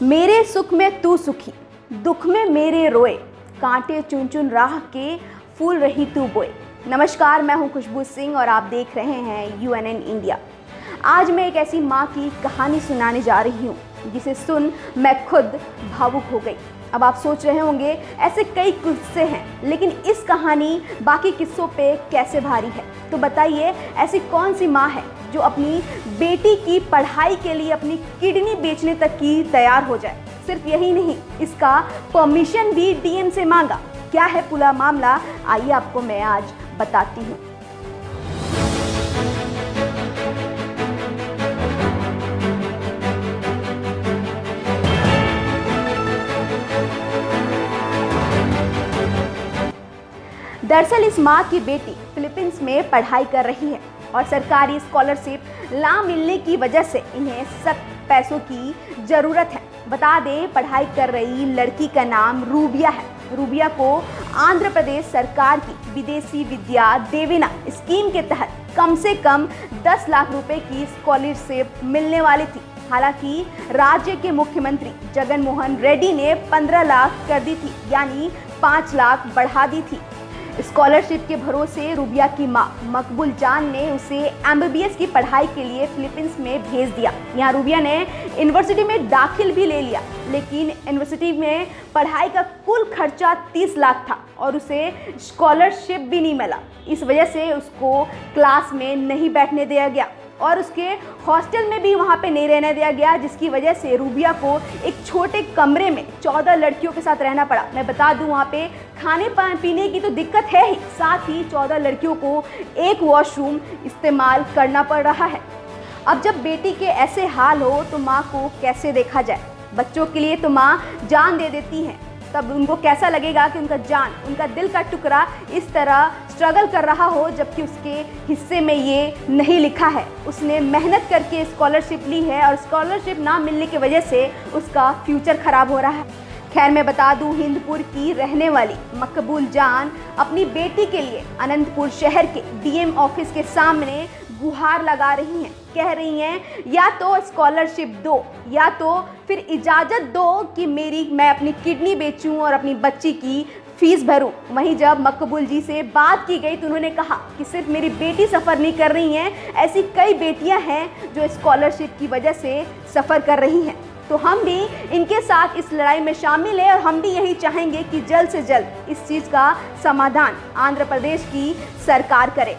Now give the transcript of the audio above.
मेरे सुख में तू सुखी, दुख में मेरे रोए, कांटे चुन चुन राह के फूल रही तू बोए। नमस्कार, मैं हूं खुशबू सिंह और आप देख रहे हैं UNN इंडिया। आज मैं एक ऐसी माँ की कहानी सुनाने जा रही हूँ जिसे सुन मैं खुद भावुक हो गई। अब आप सोच रहे होंगे ऐसे कई किस्से हैं, लेकिन इस कहानी बाकी किस्सों पे कैसे भारी है। तो बताइए, ऐसी कौन सी माँ है जो अपनी बेटी की पढ़ाई के लिए अपनी किडनी बेचने तक की तैयार हो जाए। सिर्फ यही नहीं, इसका परमिशन भी DM से मांगा। क्या है पूरा मामला, आइए आपको मैं आज बताती हूँ। दरअसल इस माँ की बेटी फिलीपींस में पढ़ाई कर रही है और सरकारी स्कॉलरशिप ना मिलने की वजह से इन्हें सख्त पैसों की ज़रूरत है। बता दें, पढ़ाई कर रही लड़की का नाम रूबिया है। रूबिया को आंध्र प्रदेश सरकार की विदेशी विद्या देवेना स्कीम के तहत कम से कम 10 लाख रुपए की स्कॉलरशिप मिलने वाली थी। हालांकि राज्य के मुख्यमंत्री जगन मोहन रेड्डी ने 15 लाख कर दी थी, यानी 5 लाख बढ़ा दी थी। स्कॉलरशिप के भरोसे रूबिया की मां मकबूल जान ने उसे MBBS की पढ़ाई के लिए फिलीपींस में भेज दिया। यहाँ रूबिया ने यूनिवर्सिटी में दाखिल भी ले लिया, लेकिन यूनिवर्सिटी में पढ़ाई का कुल खर्चा 30 लाख था और उसे स्कॉलरशिप भी नहीं मिला। इस वजह से उसको क्लास में नहीं बैठने दिया गया और उसके हॉस्टल में भी वहाँ पे नहीं रहने दिया गया, जिसकी वजह से रूबिया को एक छोटे कमरे में 14 लड़कियों के साथ रहना पड़ा। मैं बता दूं, वहाँ पे खाने पीने की तो दिक्कत है ही, साथ ही 14 लड़कियों को एक वॉशरूम इस्तेमाल करना पड़ रहा है। अब जब बेटी के ऐसे हाल हो तो माँ को कैसे देखा जाए। बच्चों के लिए तो माँ जान दे देती है, तब उनको कैसा लगेगा कि उनका दिल का टुकड़ा इस तरह स्ट्रगल कर रहा हो, जबकि उसके हिस्से में ये नहीं लिखा है। उसने मेहनत करके स्कॉलरशिप ली है और स्कॉलरशिप ना मिलने की वजह से उसका फ्यूचर खराब हो रहा है। खैर, मैं बता दूं, हिंदपुर की रहने वाली मकबूल जान अपनी बेटी के लिए अनंतपुर शहर के DM ऑफिस के सामने गुहार लगा रही हैं। कह रही हैं, या तो स्कॉलरशिप दो या तो फिर इजाज़त दो कि मैं अपनी किडनी बेचूं और अपनी बच्ची की फीस भरूं। वहीं जब मकबूल जी से बात की गई तो उन्होंने कहा कि सिर्फ मेरी बेटी सफ़र नहीं कर रही हैं, ऐसी कई बेटियां हैं जो स्कॉलरशिप की वजह से सफ़र कर रही हैं। तो हम भी इनके साथ इस लड़ाई में शामिल हैं और हम भी यही चाहेंगे कि जल्द से जल्द इस चीज़ का समाधान आंध्र प्रदेश की सरकार करे।